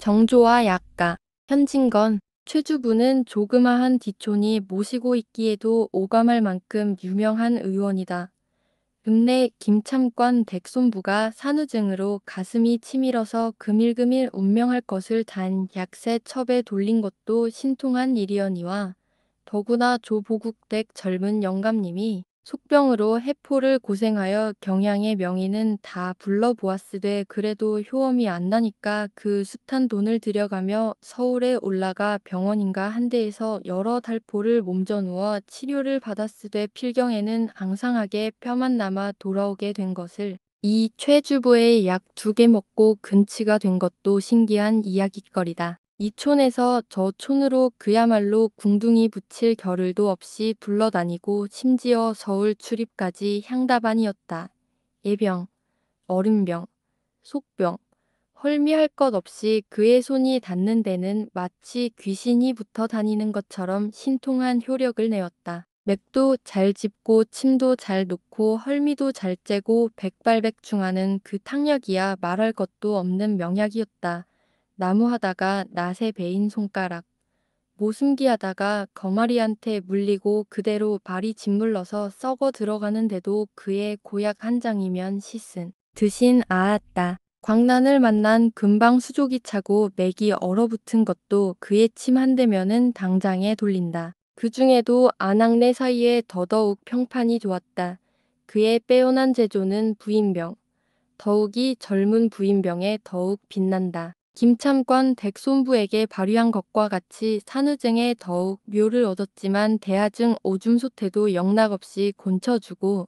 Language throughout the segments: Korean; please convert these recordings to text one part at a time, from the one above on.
정조와 약가, 현진건, 최주부는 조그마한 뒤촌이 모시고 있기에도 오감할 만큼 유명한 의원이다. 읍내 김참관 댁손부가 산후증으로 가슴이 치밀어서 금일금일 운명할 것을 단 약세 첩에 돌린 것도 신통한 일이언니와 더구나 조보국댁 젊은 영감님이 속병으로 해포를 고생하여 경양의 명의는 다 불러보았으되 그래도 효험이 안 나니까 그 숱한 돈을 들여가며 서울에 올라가 병원인가 한 데에서 여러 달포를 몸져 누워 치료를 받았으되 필경에는 앙상하게 뼈만 남아 돌아오게 된 것을 이 최주부의 약 2개 먹고 근치가 된 것도 신기한 이야깃거리다. 이 촌에서 저 촌으로 그야말로 궁둥이 붙일 겨를도 없이 불러다니고 심지어 서울 출입까지 향다반이었다. 예병, 어른병, 속병, 헐미할 것 없이 그의 손이 닿는 데는 마치 귀신이 붙어 다니는 것처럼 신통한 효력을 내었다. 맥도 잘 짚고 침도 잘 놓고 헐미도 잘 째고 백발백중하는 그 탕약이야 말할 것도 없는 명약이었다. 나무하다가 낫에 베인 손가락, 모승기 하다가 거마리한테 물리고 그대로 발이 짓물러서 썩어 들어가는데도 그의 고약 한 장이면 시슨 드신 아았다. 광난을 만난 금방 수족이 차고 맥이 얼어붙은 것도 그의 침 한 대면은 당장에 돌린다. 그 중에도 아낙네 사이에 더더욱 평판이 좋았다. 그의 빼어난 제조는 부인병, 더욱이 젊은 부인병에 더욱 빛난다. 김참관 댁손부에게 발휘한 것과 같이 산후증에 더욱 묘를 얻었지만 대하증 오줌소태도 영락없이 곤쳐주고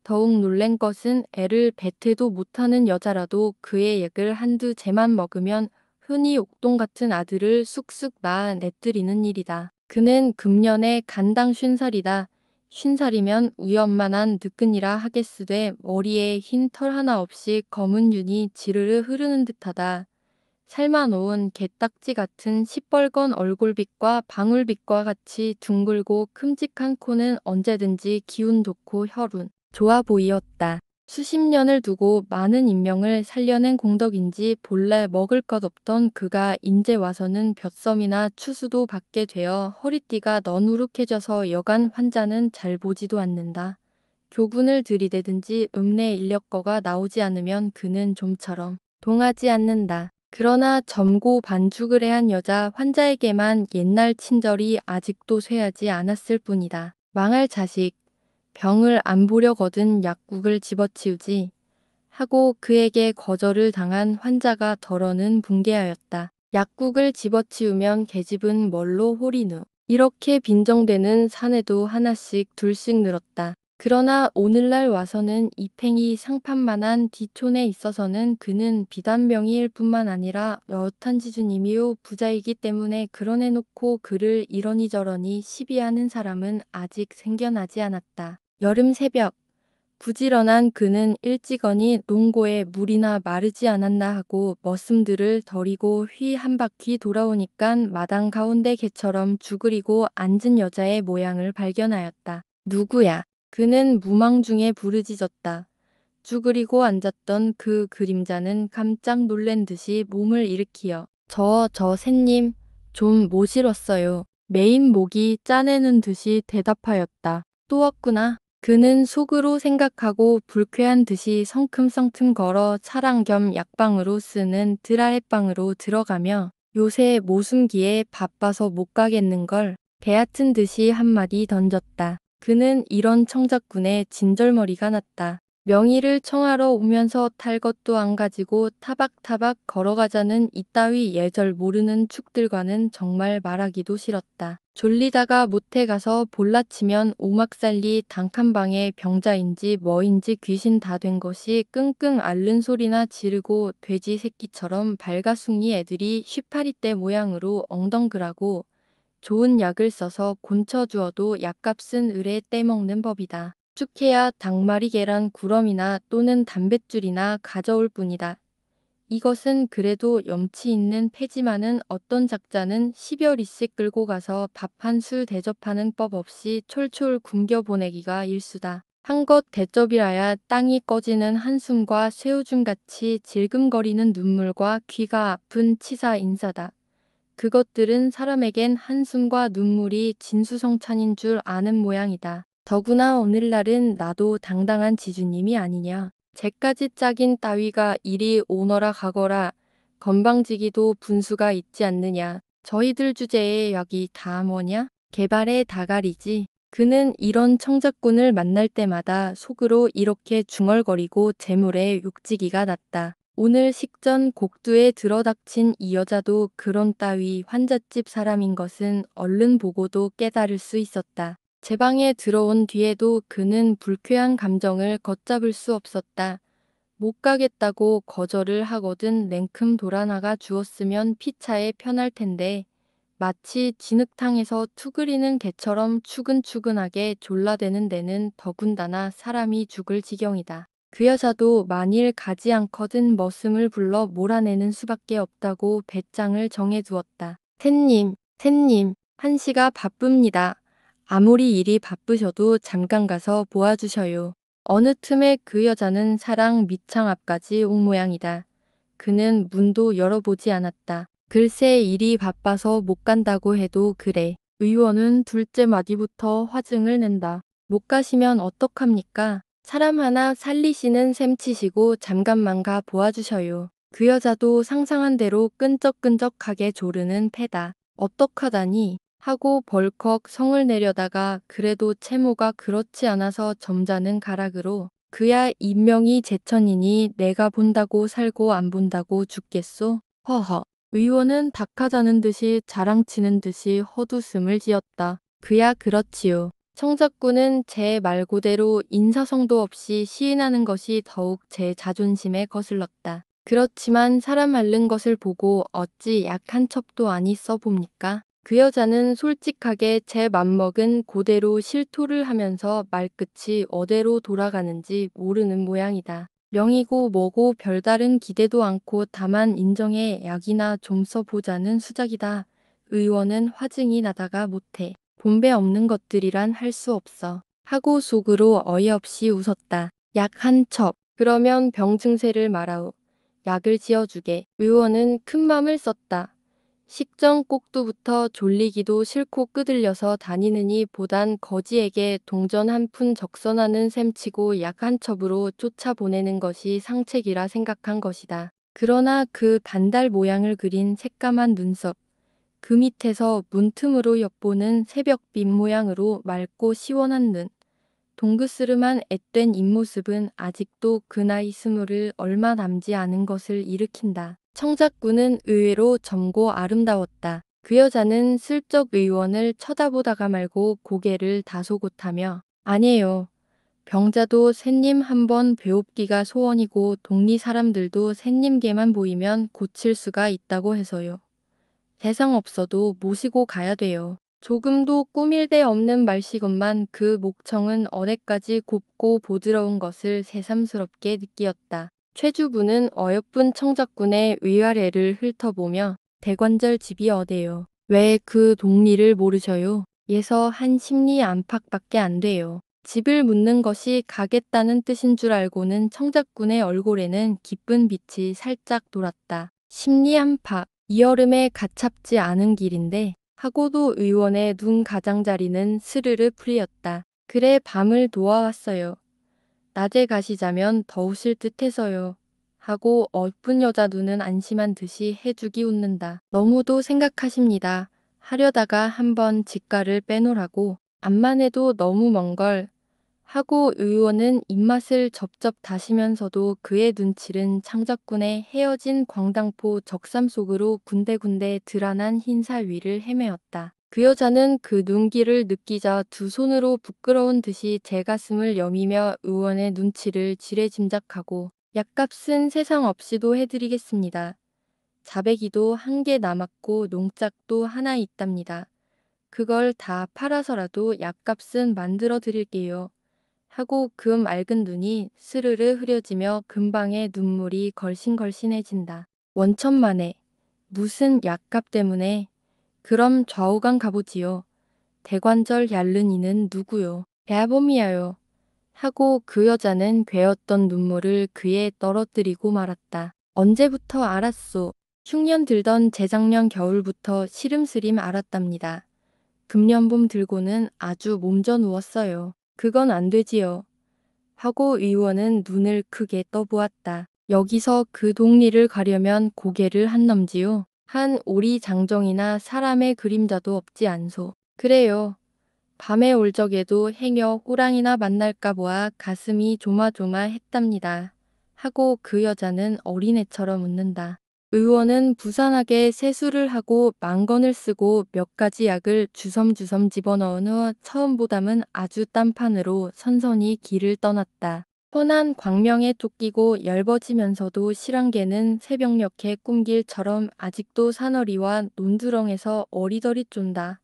더욱 놀란 것은 애를 뱉지도 못하는 여자라도 그의 약을 한두 재만 먹으면 흔히 옥동 같은 아들을 쑥쑥 낳아 내뜨리는 일이다. 그는 금년에 간당 50살이다. 50살이면 위엄만한 느끈이라 하겠으되 머리에 흰 털 하나 없이 검은 윤이 지르르 흐르는 듯하다. 삶아놓은 게딱지 같은 시뻘건 얼굴빛과 방울빛과 같이 둥글고 큼직한 코는 언제든지 기운 좋고 혈운 좋아 보이었다. 수십 년을 두고 많은 인명을 살려낸 공덕인지 본래 먹을 것 없던 그가 인제 와서는 볕섬이나 추수도 받게 되어 허리띠가 너누룩해져서 여간 환자는 잘 보지도 않는다. 교군을 들이대든지 읍내 인력거가 나오지 않으면 그는 좀처럼 동하지 않는다. 그러나 젊고 반죽을 한 여자 환자에게만 옛날 친절이 아직도 쇠하지 않았을 뿐이다. 망할 자식, 병을 안 보려거든 약국을 집어치우지 하고 그에게 거절을 당한 환자가 덜어는 붕괴하였다. 약국을 집어치우면 계집은 뭘로 홀이누. 이렇게 빈정대는 사내도 하나씩 둘씩 늘었다. 그러나 오늘날 와서는 이팽이 상판만한 뒤촌에 있어서는 그는 비단명의일 뿐만 아니라 여탄 지주님이요 부자이기 때문에 그러내놓고 그를 이러니 저러니 시비하는 사람은 아직 생겨나지 않았다. 여름 새벽 부지런한 그는 일찌감치 농고에 물이나 마르지 않았나 하고 머슴들을 데리고 휘 한 바퀴 돌아오니깐 마당 가운데 개처럼 쭈그리고 앉은 여자의 모양을 발견하였다. 누구야? 그는 무망 중에 부르짖었다. 쭈그리고 앉았던 그 그림자는 깜짝 놀란 듯이 몸을 일으키어 저 샌님 좀 모시렀어요. 메인 목이 짜내는 듯이 대답하였다. 또 왔구나. 그는 속으로 생각하고 불쾌한 듯이 성큼성큼 걸어 차랑 겸 약방으로 쓰는 드라햇방으로 들어가며 요새 모순기에 바빠서 못 가겠는걸 배앗은 듯이 한마디 던졌다. 그는 이런 청작꾼의 진절머리가 났다. 명의를 청하러 오면서 탈 것도 안 가지고 타박타박 걸어가자는 이따위 예절 모르는 축들과는 정말 말하기도 싫었다. 졸리다가 못해 가서 볼라치면 오막살리 단칸방에 병자인지 뭐인지 귀신 다 된 것이 끙끙 앓는 소리나 지르고 돼지 새끼처럼 발가숭이 애들이 쉬파리떼 모양으로 엉덩그라고 좋은 약을 써서 곤쳐 주어도 약값은 을에 떼먹는 법이다. 축해야 닭마리 계란 구럼이나 또는 담뱃줄이나 가져올 뿐이다. 이것은 그래도 염치 있는 패지만은 어떤 작자는 10여리씩 끌고 가서 밥 한 술 대접하는 법 없이 촐촐 굶겨 보내기가 일수다. 한껏 대접이라야 땅이 꺼지는 한숨과 쇠오줌같이 질금거리는 눈물과 귀가 아픈 치사 인사다. 그것들은 사람에겐 한숨과 눈물이 진수성찬인 줄 아는 모양이다. 더구나 오늘날은 나도 당당한 지주님이 아니냐. 쟤까지 짝인 따위가 이리 오너라 가거라. 건방지기도 분수가 있지 않느냐. 저희들 주제에 여기 다 뭐냐? 개발의 다갈이지. 그는 이런 청작꾼을 만날 때마다 속으로 이렇게 중얼거리고 재물에 욕지기가 났다. 오늘 식전 곡두에 들어닥친 이 여자도 그런 따위 환잣집 사람인 것은 얼른 보고도 깨달을 수 있었다. 제 방에 들어온 뒤에도 그는 불쾌한 감정을 걷잡을 수 없었다. 못 가겠다고 거절을 하거든 냉큼 돌아나가 주었으면 피차에 편할 텐데 마치 진흙탕에서 투그리는 개처럼 추근추근하게 졸라대는 데는 더군다나 사람이 죽을 지경이다. 그 여자도 만일 가지 않거든 머슴을 불러 몰아내는 수밖에 없다고 배짱을 정해두었다. 샌님, 한시가 바쁩니다. 아무리 일이 바쁘셔도 잠깐 가서 보아주셔요. 어느 틈에 그 여자는 사랑 밑창 앞까지 온 모양이다. 그는 문도 열어보지 않았다. 글쎄 일이 바빠서 못 간다고 해도 그래. 의원은 둘째 마디부터 화증을 낸다. 못 가시면 어떡합니까? 사람 하나 살리시는 셈 치시고 잠깐만 가 보아주셔요. 그 여자도 상상한 대로 끈적끈적하게 조르는 패다. 어떡하다니 하고 벌컥 성을 내려다가 그래도 채모가 그렇지 않아서 점잖은 가락으로 그야 인명이 제천이니 내가 본다고 살고 안 본다고 죽겠소? 허허. 의원은 닭하자는 듯이 자랑치는 듯이 헛웃음을 지었다. 그야 그렇지요. 청작꾼은 제 말고대로 인사성도 없이 시인하는 것이 더욱 제 자존심에 거슬렀다. 그렇지만 사람 앓는 것을 보고 어찌 약한 첩도 아니 써봅니까? 그 여자는 솔직하게 제 맘먹은 고대로 실토를 하면서 말끝이 어디로 돌아가는지 모르는 모양이다. 명이고 뭐고 별다른 기대도 않고 다만 인정에 약이나 좀 써보자는 수작이다. 의원은 화증이 나다가 못해. 본배 없는 것들이란 할 수 없어. 하고 속으로 어이없이 웃었다. 약 한 첩. 그러면 병 증세를 말하오. 약을 지어주게. 의원은 큰 맘을 썼다. 식전 꼭두부터 졸리기도 싫고 끄들려서 다니느니 보단 거지에게 동전 한 푼 적선하는 셈치고 약 한 첩으로 쫓아보내는 것이 상책이라 생각한 것이다. 그러나 그 반달 모양을 그린 새까만 눈썹, 그 밑에서 문틈으로 엿보는 새벽빛 모양으로 맑고 시원한 눈, 동그스름한 앳된 입모습은 아직도 그 나이 스물을 얼마 남지 않은 것을 일으킨다. 청작꾼은 의외로 젊고 아름다웠다. 그 여자는 슬쩍 의원을 쳐다보다가 말고 고개를 다소곳하며 아니에요. 병자도 샌님 한번 뵈옵기가 소원이고 동리 사람들도 샌님께만 보이면 고칠 수가 있다고 해서요. 대상 없어도 모시고 가야 돼요. 조금도 꾸밀 데 없는 말씨건만 그 목청은 어디까지 곱고 보드러운 것을 새삼스럽게 느끼었다. 최주부는 어여쁜 청작꾼의 위아래를 훑어보며 대관절 집이 어데요. 왜 그 동리를 모르셔요? 예서 한 10리 안팎밖에 안 돼요. 집을 묻는 것이 가겠다는 뜻인 줄 알고는 청작꾼의 얼굴에는 기쁜 빛이 살짝 돌았다. 10리 안팎. 이 여름에 가찹지 않은 길인데 하고도 의원의 눈 가장자리는 스르르 풀렸다. 그래 밤을 도와왔어요. 낮에 가시자면 더우실 듯해서요. 하고 어쁜 여자 눈은 안심한 듯이 해죽이 웃는다. 너무도 생각하십니다. 하려다가 한번 직가를 빼놓으라고. 암만 해도 너무 먼걸. 하고 의원은 입맛을 접접 다시면서도 그의 눈치는 창작꾼의 헤어진 광당포 적삼 속으로 군데군데 드러난 흰사 위를 헤매었다. 그 여자는 그 눈길을 느끼자 두 손으로 부끄러운 듯이 제 가슴을 여미며 의원의 눈치를 지레짐작하고 약값은 세상 없이도 해드리겠습니다. 자배기도 한 개 남았고 농짝도 하나 있답니다. 그걸 다 팔아서라도 약값은 만들어 드릴게요. 하고 그 맑은 눈이 스르르 흐려지며 금방에 눈물이 걸신걸신해진다. 원천만에 무슨 약값 때문에 그럼 좌우간 가보지요. 대관절 얄른 이는 누구요? 배아범이야요. 하고 그 여자는 괴었던 눈물을 그에 떨어뜨리고 말았다. 언제부터 알았소? 흉년 들던 재작년 겨울부터 시름스림 알았답니다. 금년봄 들고는 아주 몸져 누웠어요. 그건 안 되지요. 하고 의원은 눈을 크게 떠보았다. 여기서 그 동리를 가려면 고개를 한 넘지요. 한 오리 장정이나 사람의 그림자도 없지 않소. 그래요. 밤에 올 적에도 행여 호랑이나 만날까 보아 가슴이 조마조마했답니다. 하고 그 여자는 어린애처럼 웃는다. 의원은 부산하게 세수를 하고 망건을 쓰고 몇 가지 약을 주섬주섬 집어넣은 후 처음보다는 아주 딴판으로 선선히 길을 떠났다. 훤한 광명에 쫓기고 엷어지면서도 실랑개는 새벽녘의 꿈길처럼 아직도 산허리와 논두렁에서 어리더리 쫀다.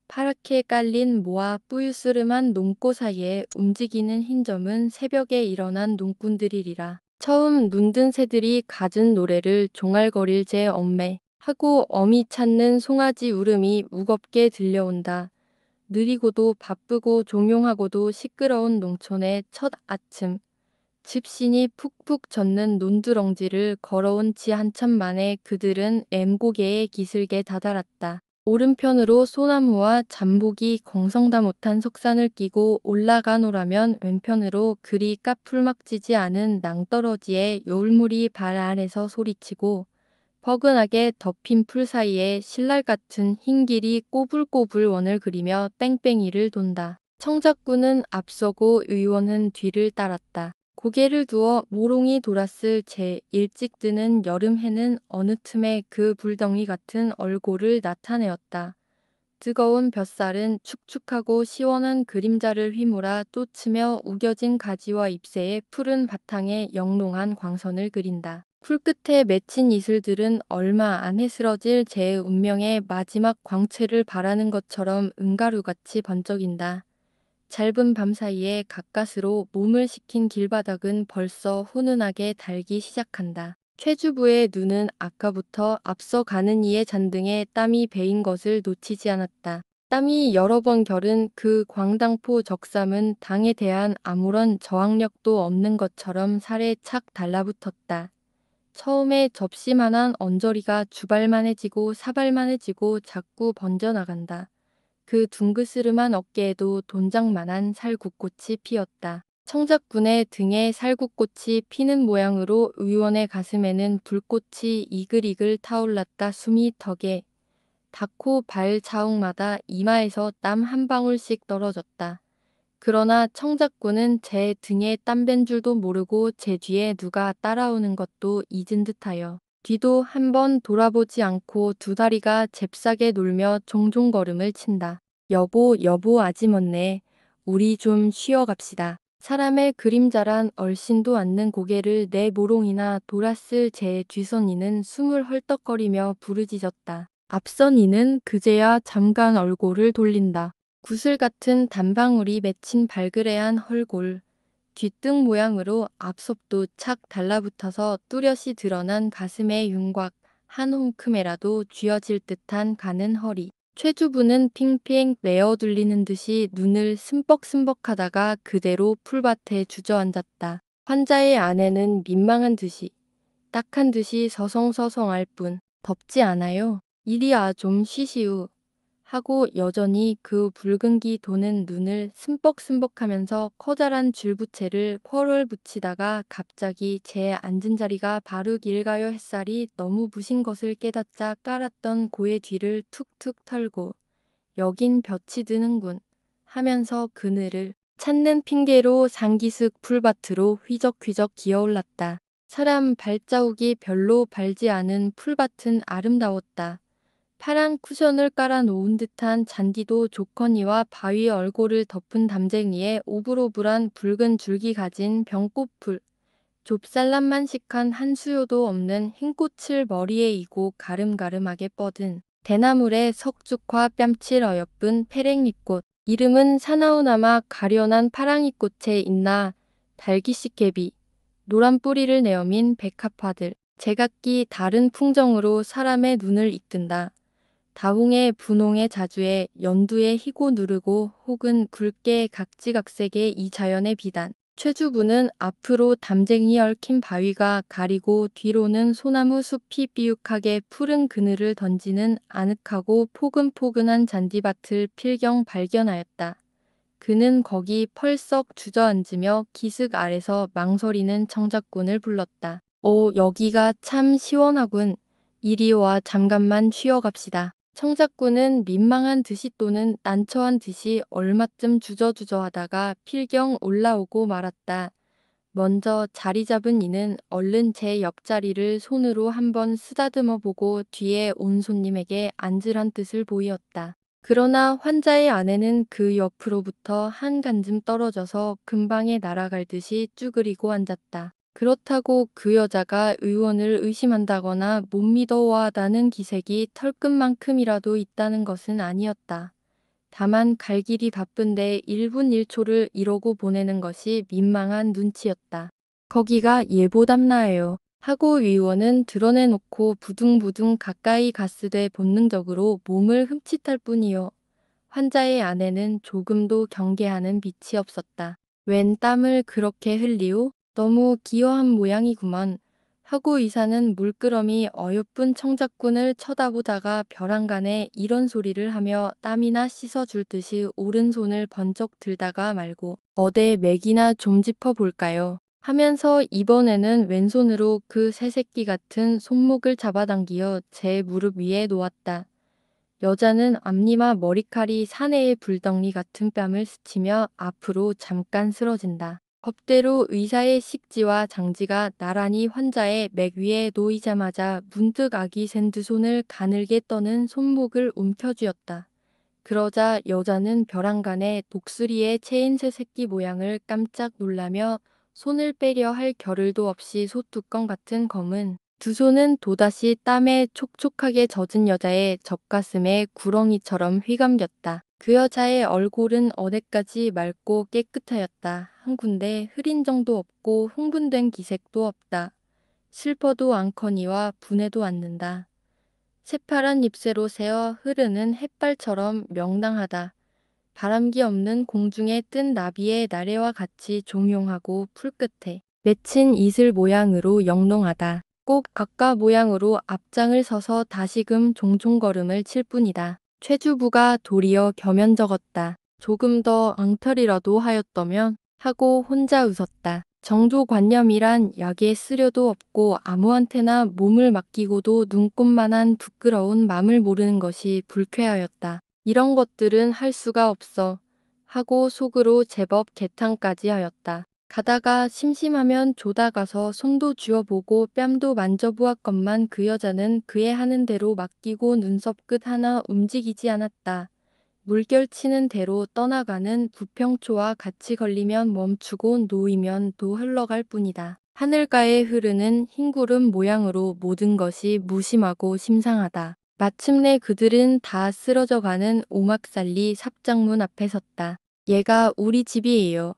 파랗게 깔린 모와 뿌유스름한 농고 사이에 움직이는 흰 점은 새벽에 일어난 농꾼들이리라. 처음 눈든 새들이 갖은 노래를 종알거릴 제 엄매 하고 어미 찾는 송아지 울음이 무겁게 들려온다. 느리고도 바쁘고 종용하고도 시끄러운 농촌의 첫 아침. 집신이 푹푹 젖는 논두렁지를 걸어온 지 한참 만에 그들은 엠고개에 기슭에 다다랐다. 오른편으로 소나무와 잠복이 공성다 못한 석산을 끼고 올라가노라면 왼편으로 그리 까풀막지지 않은 낭떠러지의 요울물이 발 아래서 소리치고 버근하게 덮인 풀 사이에 신랄 같은 흰 길이 꼬불꼬불 원을 그리며 뺑뺑이를 돈다. 청작꾼은 앞서고 의원은 뒤를 따랐다. 고개를 두어 모롱이 돌았을 제 일찍 드는 여름 해는 어느 틈에 그 불덩이 같은 얼굴을 나타내었다. 뜨거운 볕살은 축축하고 시원한 그림자를 휘몰아 쫓으며 우겨진 가지와 잎새의 푸른 바탕에 영롱한 광선을 그린다. 풀끝에 맺힌 이슬들은 얼마 안 해스러질 제 운명의 마지막 광채를 바라는 것처럼 은가루같이 번쩍인다. 짧은 밤 사이에 가까스로 몸을 식힌 길바닥은 벌써 훈훈하게 달기 시작한다. 최주부의 눈은 아까부터 앞서가는 이의 잔등에 땀이 배인 것을 놓치지 않았다. 땀이 여러 번 결은 그 광당포 적삼은 당에 대한 아무런 저항력도 없는 것처럼 살에 착 달라붙었다. 처음에 접시만한 언저리가 주발만해지고 사발만해지고 자꾸 번져나간다. 그 둥그스름한 어깨에도 돈장만한 살구꽃이 피었다. 청작꾼의 등에 살구꽃이 피는 모양으로 의원의 가슴에는 불꽃이 이글이글 타올랐다. 숨이 턱에 닿고 발 자욱마다 이마에서 땀 한 방울씩 떨어졌다. 그러나 청작꾼은 제 등에 땀 밴 줄도 모르고 제 뒤에 누가 따라오는 것도 잊은 듯하여 뒤도 한번 돌아보지 않고 두 다리가 잽싸게 놀며 종종 걸음을 친다. 여보, 여보 아지먼네. 우리 좀 쉬어 갑시다. 사람의 그림자란 얼씬도 않는 고개를 내 모롱이나 돌았을 제 뒤선 이는 숨을 헐떡거리며 부르짖었다. 앞선 이는 그제야 잠깐 얼굴을 돌린다. 구슬 같은 단방울이 맺힌 발그레한 헐골, 뒷등 모양으로 앞섭도 착 달라붙어서 뚜렷이 드러난 가슴의 윤곽, 한 움큼에라도 쥐어질 듯한 가는 허리. 최주부는 핑핑 내어둘리는 듯이 눈을 스벅스벅하다가 그대로 풀밭에 주저앉았다. 환자의 아내는 민망한 듯이, 딱한 듯이 서성서성할 뿐, 덥지 않아요? 이리야 좀 쉬시우. 하고 여전히 그 붉은기 도는 눈을 스벅스벅하면서 커다란 줄부채를 펄을 붙이다가 갑자기 제 앉은 자리가 바로 길가요 햇살이 너무 부신 것을 깨닫자 깔았던 고의 뒤를 툭툭 털고 여긴 볕이 드는군 하면서 그늘을 찾는 핑계로 상기슭 풀밭으로 휘적휘적 기어올랐다. 사람 발자국이 별로 발지 않은 풀밭은 아름다웠다. 파란 쿠션을 깔아놓은 듯한 잔디도 좋거니와 바위 얼굴을 덮은 담쟁이에 오불오불한 붉은 줄기 가진 병꽃풀, 좁쌀람만식한 한 수요도 없는 흰 꽃을 머리에 이고 가름가름하게 뻗은 대나물의 석죽화 뺨칠 어여쁜 페랭잎꽃, 이름은 사나우나마 가련한 파랑이꽃에 있나 달기씨개비, 노란 뿌리를 내어민 백합화들, 제각기 다른 풍정으로 사람의 눈을 이끈다. 다홍의 분홍의 자주에 연두에 희고 누르고 혹은 굵게 각지각색의 이 자연의 비단. 최주부는 앞으로 담쟁이 얽힌 바위가 가리고 뒤로는 소나무 숲이 삐욱하게 푸른 그늘을 던지는 아늑하고 포근포근한 잔디밭을 필경 발견하였다. 그는 거기 펄썩 주저앉으며 기슭 아래서 망설이는 청작꾼을 불렀다. 오, 여기가 참 시원하군. 이리 와 잠깐만 쉬어갑시다. 청작꾼은 민망한 듯이 또는 난처한 듯이 얼마쯤 주저주저하다가 필경 올라오고 말았다. 먼저 자리 잡은 이는 얼른 제 옆자리를 손으로 한번 쓰다듬어 보고 뒤에 온 손님에게 앉으란 뜻을 보이었다. 그러나 환자의 아내는 그 옆으로부터 한 간쯤 떨어져서 금방에 날아갈 듯이 쭈그리고 앉았다. 그렇다고 그 여자가 의원을 의심한다거나 못 믿어와하다는 기색이 털끝만큼이라도 있다는 것은 아니었다. 다만 갈 길이 바쁜데 1분 1초를 이러고 보내는 것이 민망한 눈치였다. 거기가 예보담 나예요. 하고 의원은 드러내놓고 부둥부둥 가까이 갔으되 본능적으로 몸을 흠칫할 뿐이요. 환자의 아내는 조금도 경계하는 빛이 없었다. 웬 땀을 그렇게 흘리오? 너무 기어한 모양이구먼. 하고 의사는 물끄러미 어여쁜 청작꾼을 쳐다보다가 벼랑간에 이런 소리를 하며 땀이나 씻어줄 듯이 오른손을 번쩍 들다가 말고 어대 맥이나 좀 짚어볼까요? 하면서 이번에는 왼손으로 그 새새끼 같은 손목을 잡아당기어 제 무릎 위에 놓았다. 여자는 앞니와 머리칼이 사내의 불덩이 같은 뺨을 스치며 앞으로 잠깐 쓰러진다. 법대로 의사의 식지와 장지가 나란히 환자의 맥 위에 놓이자마자 문득 악이 센 두 손을 가늘게 떠는 손목을 움켜쥐었다. 그러자 여자는 벼랑간에 독수리에 채인 새새끼 모양을 깜짝 놀라며 손을 빼려 할 겨를도 없이 소뚜껑 같은 검은 두 손은 또다시 땀에 촉촉하게 젖은 여자의 젖가슴에 구렁이처럼 휘감겼다. 그 여자의 얼굴은 어디까지 맑고 깨끗하였다. 한 군데 흐린 정도 없고 흥분된 기색도 없다. 슬퍼도 않거니와 분해도 않는다. 새파란 잎새로 새어 흐르는 햇발처럼 명랑하다. 바람기 없는 공중에 뜬 나비의 나래와 같이 종용하고 풀끝에 맺힌 이슬 모양으로 영롱하다. 꼭 아까 모양으로 앞장을 서서 다시금 종종걸음을 칠 뿐이다. 최주부가 도리어 겸연쩍었다. 조금 더 앙탈이라도 하였더면 하고 혼자 웃었다. 정조관념이란 약에 쓰려도 없고 아무한테나 몸을 맡기고도 눈꼽만한 부끄러운 맘을 모르는 것이 불쾌하였다. 이런 것들은 할 수가 없어. 하고 속으로 제법 개탄까지 하였다. 가다가 심심하면 조다 가서 손도 쥐어보고 뺨도 만져보았건만 그 여자는 그의 하는 대로 맡기고 눈썹 끝 하나 움직이지 않았다. 물결치는 대로 떠나가는 부평초와 같이 걸리면 멈추고 놓이면 또 흘러갈 뿐이다. 하늘가에 흐르는 흰구름 모양으로 모든 것이 무심하고 심상하다. 마침내 그들은 다 쓰러져가는 오막살리 삽장문 앞에 섰다. 얘가 우리 집이에요.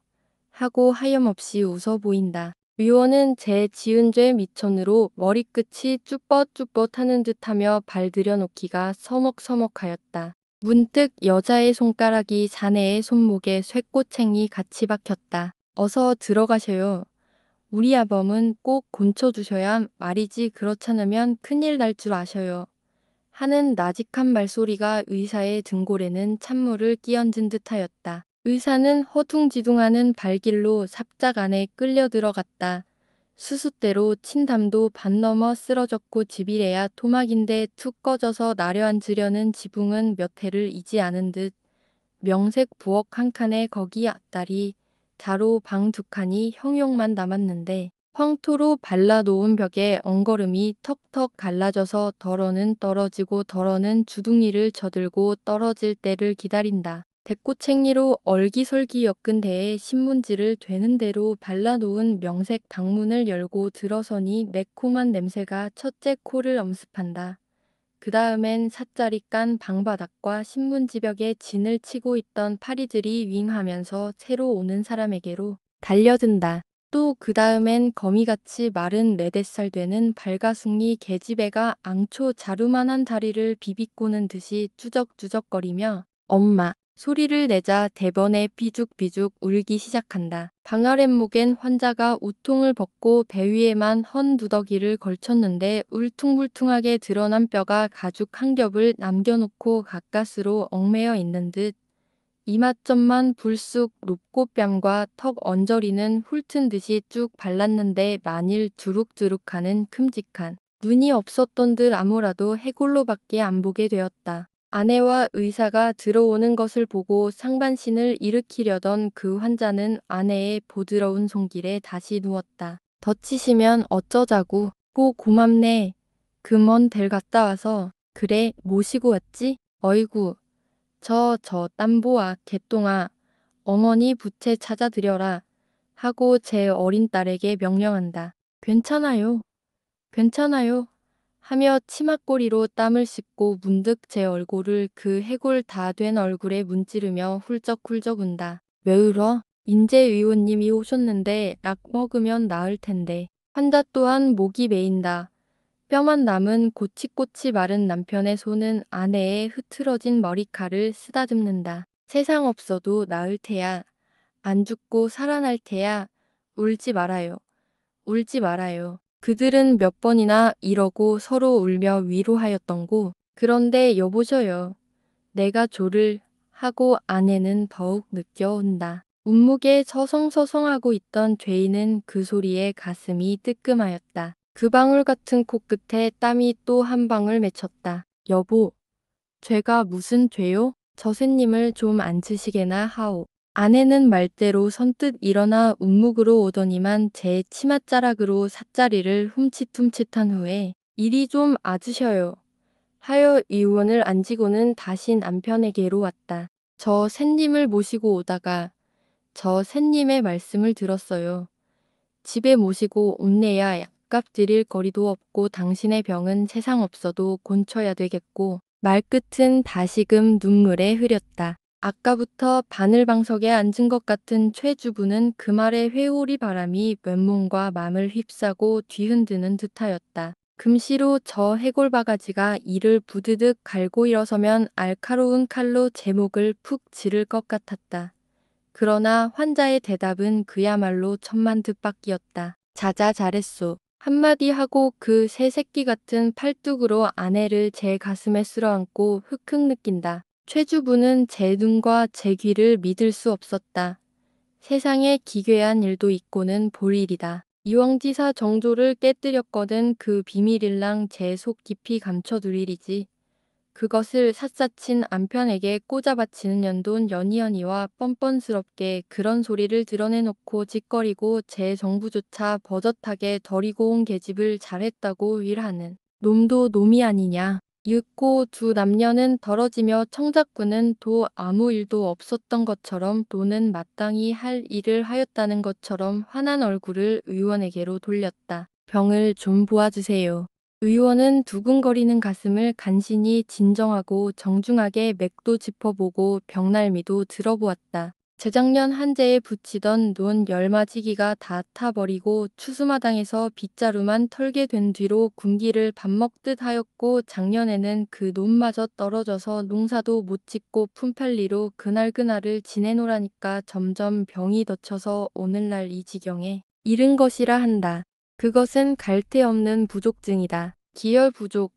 하고 하염없이 웃어 보인다. 의원은 제 지은 죄 미천으로 머리끝이 쭈뼛쭈뼛하는 듯하며 발 들여놓기가 서먹서먹하였다. 문득 여자의 손가락이 자네의 손목에 쇠꼬챙이 같이 박혔다. 어서 들어가셔요. 우리 아범은 꼭 곤쳐주셔야 말이지 그렇잖으면 큰일 날 줄 아셔요. 하는 나직한 말소리가 의사의 등골에는 찬물을 끼얹은 듯하였다. 의사는 허둥지둥하는 발길로 삽작 안에 끌려 들어갔다. 수숫대로 친담도 반 넘어 쓰러졌고 집이래야 토막인데 툭 꺼져서 나려앉으려는 지붕은 몇 해를 이지 않은 듯 명색 부엌 한 칸에 거기 앞다리 자로 방 두 칸이 형용만 남았는데 황토로 발라놓은 벽에 엉거름이 턱턱 갈라져서 덜어는 떨어지고 덜어는 주둥이를 저들고 떨어질 때를 기다린다. 대꼬챙이로 얼기설기 엮은 데에 신문지를 되는 대로 발라놓은 명색 방문을 열고 들어서니 매콤한 냄새가 첫째 코를 엄습한다. 그 다음엔 삿자리 깐 방바닥과 신문지벽에 진을 치고 있던 파리들이 윙하면서 새로 오는 사람에게로 달려든다. 또 그 다음엔 거미같이 마른 4~5살 되는 발가숭이 계집애가 앙초 자루만한 다리를 비비꼬는 듯이 쭈적쭈적거리며 엄마, 소리를 내자 대번에 삐죽삐죽 울기 시작한다. 방 아랫목엔 환자가 우통을 벗고 배 위에만 헌 누더기를 걸쳤는데 울퉁불퉁하게 드러난 뼈가 가죽 한 겹을 남겨놓고 가까스로 얽매여 있는 듯 이맛점만 불쑥 높고 뺨과 턱 언저리는 훑은 듯이 쭉 발랐는데 만일 두룩두룩하는 큼직한 눈이 없었던 듯 아무라도 해골로밖에 안 보게 되었다. 아내와 의사가 들어오는 것을 보고 상반신을 일으키려던 그 환자는 아내의 보드러운 손길에 다시 누웠다. 덧치시면 어쩌자고. 고맙네. 그 먼 델 갔다 와서. 그래 모시고 왔지? 어이구. 땀보아 개똥아 어머니 부채 찾아드려라 하고 제 어린 딸에게 명령한다. 괜찮아요. 괜찮아요. 하며 치맛꼬리로 땀을 씻고 문득 제 얼굴을 그 해골 다 된 얼굴에 문지르며 훌쩍훌쩍 운다. 왜 울어? 인재 의원님이 오셨는데 약 먹으면 나을 텐데. 환자 또한 목이 메인다. 뼈만 남은 고치꼬치 마른 남편의 손은 아내의 흐트러진 머리칼을 쓰다듬는다. 세상 없어도 나을 테야. 안 죽고 살아날 테야. 울지 말아요. 울지 말아요. 그들은 몇 번이나 이러고 서로 울며 위로하였던고. 그런데 여보셔요. 내가 조를 하고 아내는 더욱 느껴온다. 운목에 서성서성하고 있던 죄인은 그 소리에 가슴이 뜨끔하였다. 그 방울 같은 코끝에 땀이 또 한 방울 맺혔다. 여보, 죄가 무슨 죄요? 저새님을 좀 앉으시게나 하오. 아내는 말대로 선뜻 일어나 운묵으로 오더니만 제 치맛자락으로 삿자리를 훔칫훔칫한 후에 이리 좀 앉으셔요. 하여 의원을 앉히고는 다시 남편에게로 왔다. 저 샌님을 모시고 오다가 저 샌님의 말씀을 들었어요. 집에 모시고 온내야 약값 드릴 거리도 없고 당신의 병은 세상 없어도 곤쳐야 되겠고 말끝은 다시금 눈물에 흐렸다. 아까부터 바늘방석에 앉은 것 같은 최 주부는 그 말에 회오리 바람이 맨몸과 맘을 휩싸고 뒤흔드는 듯하였다. 금시로 저 해골바가지가 이를 부드득 갈고 일어서면 알카로운 칼로 제 목을 푹 지를 것 같았다. 그러나 환자의 대답은 그야말로 천만 뜻밖이었다. 자자 잘했소. 한마디 하고 그 새 새끼 같은 팔뚝으로 아내를 제 가슴에 쓸어안고 흑흑 느낀다. 최주부는 제 눈과 제 귀를 믿을 수 없었다. 세상에 기괴한 일도 있고는 볼 일이다. 이왕지사 정조를 깨뜨렸거든 그 비밀일랑 제 속 깊이 감춰둘 일이지. 그것을 샅샅인 남편에게 꽂아 바치는 연돈 연희연희와 뻔뻔스럽게 그런 소리를 드러내놓고 짓거리고 제 정부조차 버젓하게 버리고 온 계집을 잘했다고 일하는 놈도 놈이 아니냐. 이윽고 두 남녀는 떨어지며 청작꾼은 도 아무 일도 없었던 것처럼 또는 마땅히 할 일을 하였다는 것처럼 환한 얼굴을 의원에게로 돌렸다. 병을 좀 보아주세요. 의원은 두근거리는 가슴을 간신히 진정하고 정중하게 맥도 짚어보고 병날미도 들어보았다. 재작년 한재에 붙이던 논 열마지기가 다 타버리고 추수마당에서 빗자루만 털게 된 뒤로 군기를 밥 먹듯 하였고 작년에는 그 논마저 떨어져서 농사도 못 짓고 품팔리로 그날그날을 지내노라니까 점점 병이 덧쳐서 오늘날 이 지경에 이른 것이라 한다. 그것은 갈 데 없는 부족증이다. 기혈 부족,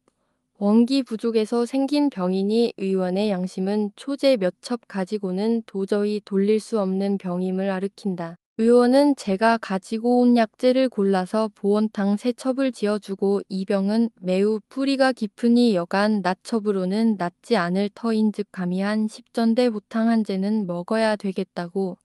원기 부족에서 생긴 병이니 의원의 양심은 초제 몇 첩 가지고는 도저히 돌릴 수 없는 병임을 아르킨다. 의원은 제가 가지고 온 약재를 골라서 보온탕 세 첩을 지어주고 이 병은 매우 뿌리가 깊으니 여간 나첩으로는 낫지 않을 터인즉 감히 한 10전대 보탕 한 재는 먹어야 되겠다고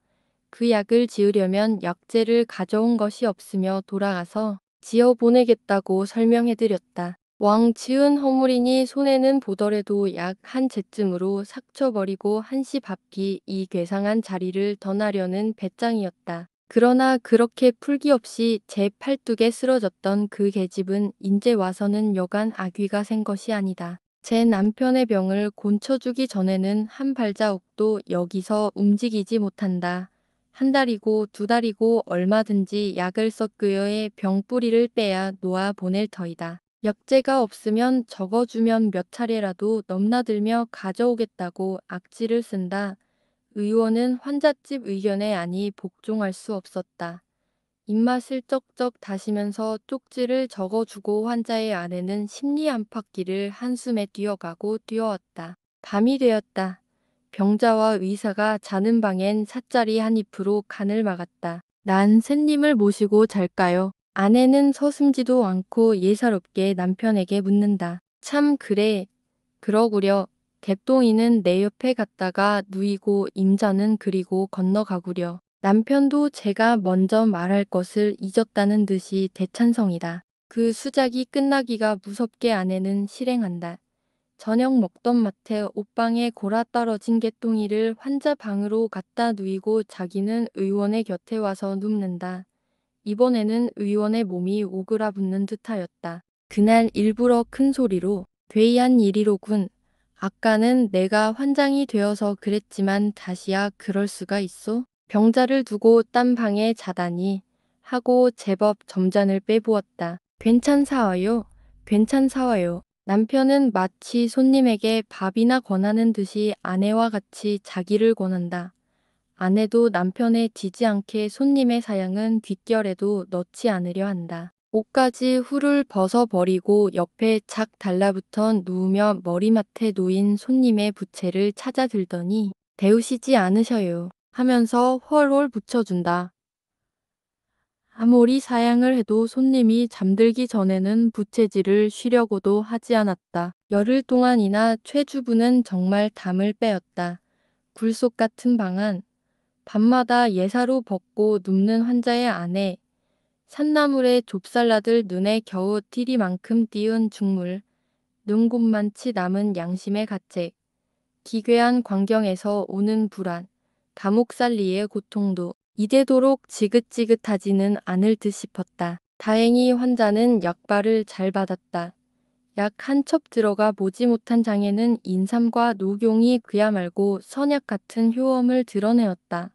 그 약을 지으려면 약재를 가져온 것이 없으며 돌아가서 지어 보내겠다고 설명해드렸다. 왕 지은 허물이니 손해는 보더라도 약 한 재쯤으로 삭쳐버리고 한시 밥기 이 괴상한 자리를 떠나려는 배짱이었다. 그러나 그렇게 풀기 없이 제 팔뚝에 쓰러졌던 그 계집은 인제 와서는 여간 아귀가 생 것이 아니다. 제 남편의 병을 곤쳐주기 전에는 한 발자국도 여기서 움직이지 못한다. 한 달이고 두 달이고 얼마든지 약을 섞으여의 병뿌리를 빼야 놓아 보낼 터이다. 약재가 없으면 적어주면 몇 차례라도 넘나들며 가져오겠다고 악지를 쓴다. 의원은 환자집 의견에 아니 복종할 수 없었다. 입맛을 쩍쩍 다시면서 쪽지를 적어주고 환자의 아내는 심리 안팎길을 한숨에 뛰어가고 뛰어왔다. 밤이 되었다. 병자와 의사가 자는 방엔 삿자리 한 잎으로 간을 막았다. 난 샌님을 모시고 잘까요? 아내는 서슴지도 않고 예사롭게 남편에게 묻는다. 참 그래. 그러구려. 개똥이는 내 옆에 갔다가 누이고 임자는 그리고 건너가구려. 남편도 제가 먼저 말할 것을 잊었다는 듯이 대찬성이다. 그 수작이 끝나기가 무섭게 아내는 실행한다. 저녁 먹던 마트 옷방에 골아 떨어진 개똥이를 환자 방으로 갖다 누이고 자기는 의원의 곁에 와서 눕는다. 이번에는 의원의 몸이 오그라붙는 듯하였다. 그날 일부러 큰 소리로 괴이한 일이로군. 아까는 내가 환장이 되어서 그랬지만 다시야 그럴 수가 있어? 병자를 두고 딴 방에 자다니 하고 제법 점잔을 빼부었다. 괜찮사와요. 괜찮사와요. 남편은 마치 손님에게 밥이나 권하는 듯이 아내와 같이 자기를 권한다. 아내도 남편의 지지 않게 손님의 사양은 귓결에도 넣지 않으려 한다. 옷까지 훌훌 벗어버리고 옆에 착 달라붙어 누우며 머리맡에 놓인 손님의 부채를 찾아 들더니 데우시지 않으셔요 하면서 훨훨 붙여준다. 아무리 사양을 해도 손님이 잠들기 전에는 부채질을 쉬려고도 하지 않았다. 열흘 동안이나 최주부는 정말 담을 빼었다. 굴속 같은 방안, 밤마다 예사로 벗고 눕는 환자의 아내, 산나물에 좁쌀라들 눈에 겨우 띠리만큼 띄운 죽물, 눈곱만치 남은 양심의 가책, 기괴한 광경에서 오는 불안, 감옥살리의 고통도 이대도록 지긋지긋하지는 않을 듯 싶었다. 다행히 환자는 약발을 잘 받았다. 약 한 첩 들어가 보지 못한 장에는 인삼과 녹용이 그야말고 선약 같은 효험을 드러내었다.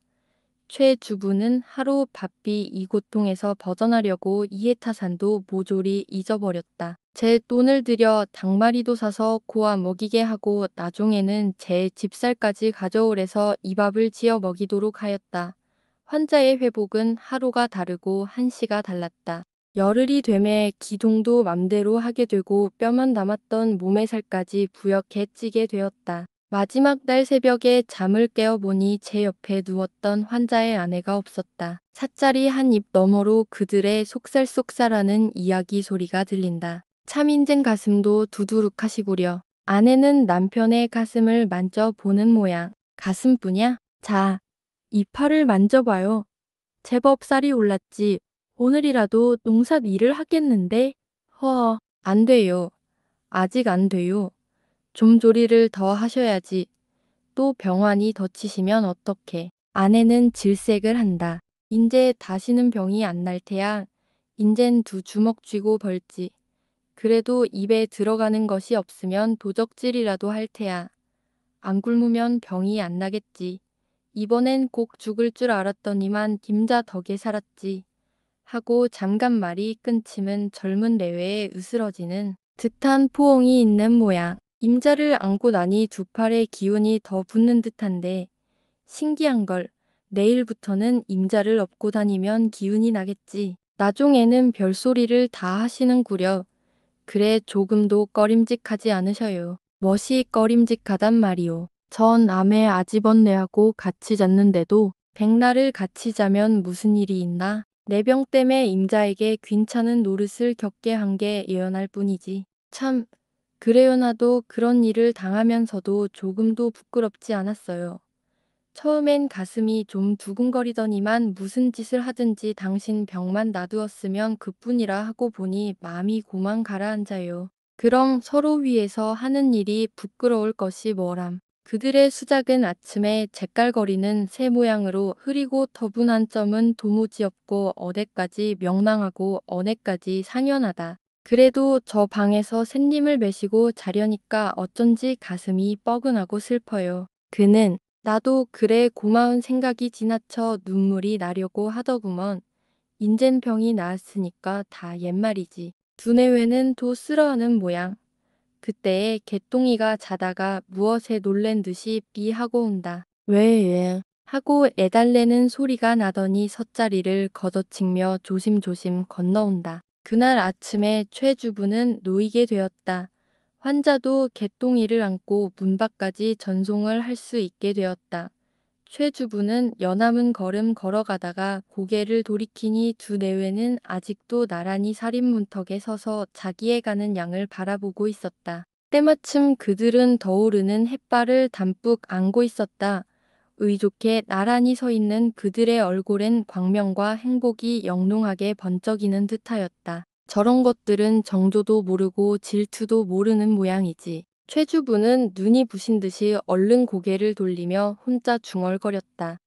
최 주부는 하루 바삐 이 고통에서 벗어나려고 이해타산도 모조리 잊어버렸다. 제 돈을 들여 닭마리도 사서 고아 먹이게 하고 나중에는 제 집살까지 가져오래서 이 밥을 지어 먹이도록 하였다. 환자의 회복은 하루가 다르고 한시가 달랐다. 열흘이 되매 기동도 맘대로 하게 되고 뼈만 남았던 몸의 살까지 부옇게 찌게 되었다. 마지막 날 새벽에 잠을 깨어보니 제 옆에 누웠던 환자의 아내가 없었다. 삿자리 한 입 너머로 그들의 속살속살하는 이야기 소리가 들린다. 참 인젠 가슴도 두두룩하시구려. 아내는 남편의 가슴을 만져보는 모양. 가슴뿐이야? 자, 이 팔을 만져봐요. 제법 살이 올랐지. 오늘이라도 농사 일을 하겠는데? 안 돼요. 아직 안 돼요. 좀 조리를 더 하셔야지. 또 병환이 덧치시면 어떡해. 아내는 질색을 한다. 인제 다시는 병이 안 날 테야. 인젠 두 주먹 쥐고 벌지. 그래도 입에 들어가는 것이 없으면 도적질이라도 할 테야. 안 굶으면 병이 안 나겠지. 이번엔 꼭 죽을 줄 알았더니만 김자 덕에 살았지. 하고 잠깐 말이 끊침은 젊은 내외에 으스러지는 듯한 포옹이 있는 모양. 임자를 안고 나니 두 팔에 기운이 더 붙는 듯한데 신기한 걸 내일부터는 임자를 업고 다니면 기운이 나겠지. 나중에는 별소리를 다 하시는구려. 그래 조금도 꺼림직하지 않으셔요. 멋이 꺼림직하단 말이오. 전 암에 아집언내하고 같이 잤는데도 백날을 같이 자면 무슨 일이 있나? 내 병 때문에 임자에게 괜찮은 노릇을 겪게 한 게 예언할 뿐이지. 참, 그래요 나도 그런 일을 당하면서도 조금도 부끄럽지 않았어요. 처음엔 가슴이 좀 두근거리더니만 무슨 짓을 하든지 당신 병만 놔두었으면 그뿐이라 하고 보니 마음이 고만 가라앉아요. 그럼 서로 위해서 하는 일이 부끄러울 것이 뭐람. 그들의 수작은 아침에 재깔거리는 새 모양으로 흐리고 터분한 점은 도무지 없고 어디까지 명랑하고 어디까지 상연하다. 그래도 저 방에서 샌님을 메시고 자려니까 어쩐지 가슴이 뻐근하고 슬퍼요. 그는 나도 그래 고마운 생각이 지나쳐 눈물이 나려고 하더구먼. 인젠 병이 나았으니까 다 옛말이지. 두뇌회는 도 쓸어하는 모양. 그때에 개똥이가 자다가 무엇에 놀란 듯이 삐 하고 온다. 왜? 하고 애달래는 소리가 나더니 섰자리를 걷어치며 조심조심 건너온다. 그날 아침에 최 주부는 놓이게 되었다. 환자도 개똥이를 안고 문 밖까지 전송을 할 수 있게 되었다. 최 주부는 여남은 걸음 걸어가다가 고개를 돌이키니 두 내외는 아직도 나란히 살인문턱에 서서 자기의 가는 양을 바라보고 있었다. 때마침 그들은 떠오르는 햇발을 담뿍 안고 있었다. 의좋게 나란히 서 있는 그들의 얼굴엔 광명과 행복이 영롱하게 번쩍이는 듯하였다. 저런 것들은 정조도 모르고 질투도 모르는 모양이지. 최 주부는 눈이 부신 듯이 얼른 고개를 돌리며 혼자 중얼거렸다.